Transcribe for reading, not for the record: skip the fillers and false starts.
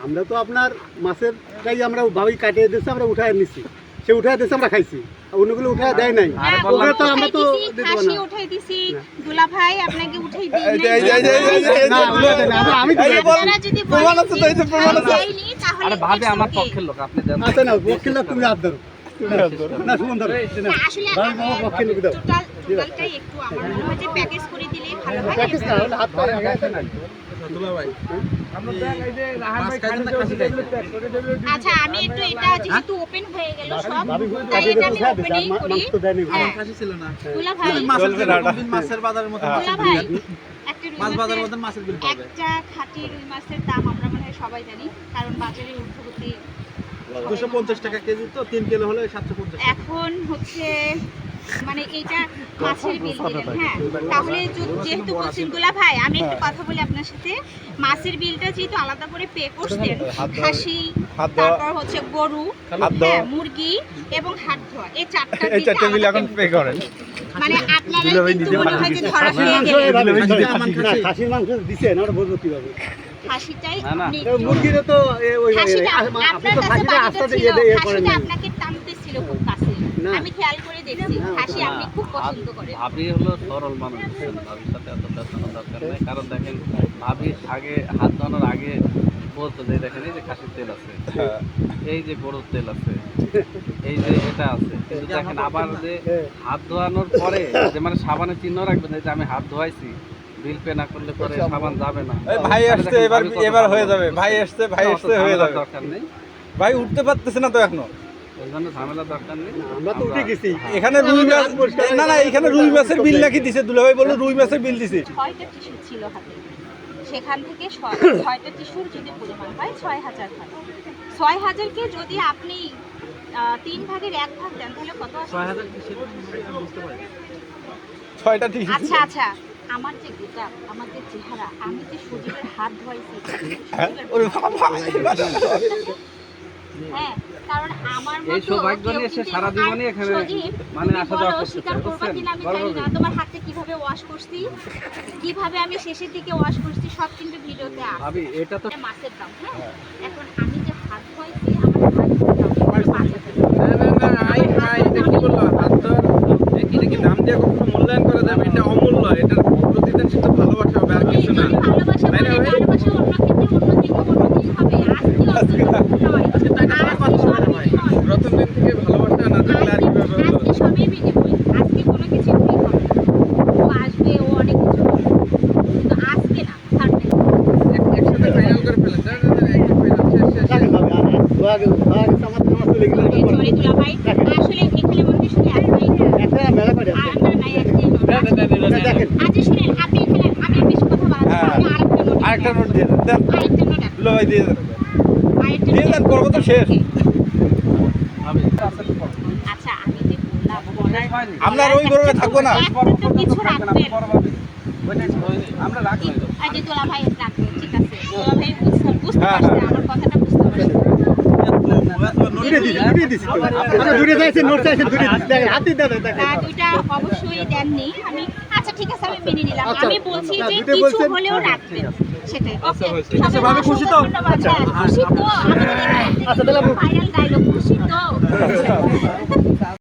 আমরা তো আপনার মাছের টাই আমরা ভাবি কাটিয়ে দিচ্ছি, আমরা উঠায় নিচ্ছি, সে উঠায় দিচ্ছে আমরা খাইছি, অন্যগুলো উঠায় দেয় নাই। ওগুলো তো আমরা তো দিতে পারি না। উঠাই দিছি দুলা ভাই আপনাকে উঠাই দিই না, উঠায় দেয় না, আমি তো প্রমাণ আছে তো, এই যে প্রমাণ আছে। আরে ভাবে আমার পক্ষের লোক, আপনি দেন। আচ্ছা না, বকিল না, তুমি হাত ধরো, না সুমন ধরো, আসলে ভাই বাবা পক্ষে লোক দাও। টোটালটাই একটু আমার মনে হয় যে প্যাকেজ করে দিলেই ভালো হয়। প্র্যাকটিস না হলে হাত ধরে আচ্ছা আমি একটু এটা যেহেতু ওপেন হয়ে গেল সব, তাই এটা আমি ওপেনই করি। খাসি ছিল না দুলা ভাই মাছের বাজারের মতো দুলা ভাই একটা মাছ বাজারের মতো মাছের বিল পাবে। একটা খাঁটি রুই মাছের দাম আমরা মনে হয় সবাই জানি, কারণ বাজারে ঊর্ধ্বগতি 250 টাকা কেজি, তো 3 কিলো হলে 750 টাকা। এখন হচ্ছে মানে এইটা মাছের বিল দিলেন, হ্যাঁ তাহলে যেহেতু বলছেন দুলা ভাই আমি একটু কথা বলি আপনার সাথে, মাছের বিলটা যেহেতু আলাদা করে পে করছেন, খাসি তারপর হচ্ছে গরু, হ্যাঁ মুরগি এবং হাত ধোয়া, এই চারটা বিল এখন পে করেন। মানে আপনারা কিন্তু মনে হয় যে ধরা খেয়ে গেলেন। খাসির মাংস দিছেন, আমরা বলবো কিভাবে? খাসিটাই না, আপনি মুরগির তো ওই খাসিটা আপনি আপনার তো কাছে খাসিটা বাড়িতে আস্তে ছিল, ইয়ে করেন খাসিটা না। আপনাকে টানতেছিল খুব কাছে, না। আমি খেয়াল করে দেখছি খাসি আপনি খুব পছন্দ করেন। ভাবি হলো সরল মানুষ, বুঝছেন? ভাবির সাথে এত পেছানোর দরকার নেই। কারণ দেখেন, ভাবি আগে হাত ধোয়ানোর আগে বলতো যে দেখেন এই যে খাসির তেল আছে, এই যে গরুর তেল আছে, এই যে এটা আছে, কিন্তু দেখেন আবার যে হাত ধোয়ানোর পরে যে মানে সাবানের চিহ্ন রাখবেন যে আমি হাত ধোয়াইছি, বিল পে না করলে পরে সাবান যাবে না। ভাই আসছে, এবার হয়ে যাবে। ভাই আসছে হয়ে যাবে। দরকার নেই, ভাই উঠতে পারতেছে না তো এখনো। ওই জন্য ঝামেলা দরকার নেই। আমরা তো উঠে গেছি। এখানে রুই মাছ, না না, এখানে রুই মাছের বিল নাকি দিছে? দুলাভাই বললো রুই মাছের বিল দিছে। 6টা টিস্যু ছিল হাতে, সেখান থেকে 6টা টিস্যুর যদি পরিমাণ হয় 6000 হয়। 6000কে যদি আপনি 3 ভাগের 1 ভাগ দেন তাহলে কত আসে? 6000 কিসের বুঝতে পারি। 6টা ঠিক আছে। আচ্ছা আচ্ছা, আমার যে গেটআপ, আমার যে চেহারা, আমি যে সজীবের হাত ধোয়াইছি, ওরে বাবা, হ্যাঁ কারণ আমার এই মতো সৌভাগ্য কেউ নিয়ে সে কিন্তু সারা জীবনই আর এখানে সজীব, মানে তুমি আসা যাওয়া বলো, করতেছে, স্বীকার করবা বুঝছেন? কিনা আমি জানি না, তোমার হাতে কিভাবে ওয়াশ করছি, কিভাবে আমি শেষের দিকে ওয়াশ করছি, সব কিন্তু ভিডিওতে আছে। ভাবি এটা তো এটা মাছের দাম, হ্যাঁ এখন আমি যে হাত ধোয়াইছি আমার হাত ধোয়ার এটা কি বললো? হাত ধোয়ার এটা কি দাম দিয়ে কখনো মূল্যায়ন করা যাবে? এটা অমূল্য, এটার প্রতিদান শুধু ভালোবাসা হবে, আর কিছু না। ভালোবাসা তাই না ভাই? ভালোবাসা অন্য ক্ষেত্রে অন্যদিকে হবে, আজকে আজকে টাকা ছাড়া কথা হবে না ভাই। প্রথম দিন থেকে ভালোবাসা না থাকলে আর কিভাবে হলো? আজকে সবই বিনিময়, আজকে কোনো কিছু ফ্রি হবে না। ও আসবে, ও অনেক কিছু করবে, কিন্তু আজকে না, থাকবে একসাথে ফাইনাল করে ফেলেন। একটা ফাইনাল শেষ। টাকা খাবে, আর ধোয়া গেছে, আমার তো চলে গেলে তো পরে। সরি দুলা ভাই, আসলে এখানে মনে হয় শুধু একটাই না, একটা মেলা করে আছে। আর না নাই একটাই নোট। দেখেন, আচ্ছা শুনেন, আপনি এখানে আমি আর বেশি কথা বাড়াচ্ছি না, আমি আরেকটা নোট দিয়ে দেন। আরেকটা নোট আছে। দুলাভাই দিয়ে দেন। আরেকটা দিয়ে দেন, পর্ব তো শেষ। আচ্ছা আমি যে বললাম আপনার ওই গরমে থাকবো না। একটা তো কিছু রাখবেন। আমরা রাখলাম। এই যে দোলা ভাই রাখবে, ঠিক আছে দোলা ভাই বুঝতে পারছে, আমার কথাটা বুঝতে পারছে। দুটো দিছি তো। আমরা দুটো চাইছি, নোট চাইছি, দুটো দিছি। দেখেন, হাতে দেন, দেখেন। দুইটা অবশ্যই দেননি আমি, আচ্ছা ঠিক আছে আমি মেনে নিলাম। আচ্ছা, আমি বলছি যে দুটো কিছু বলছেন। হলেও রাখবেন, সেটাই। ওকে ঠিক আছে, ভাবি খুশি তো? আচ্ছা খুশি তো, আমি আচ্ছা, তাহলে ফাইনাল ডায়লগ খুশি তো।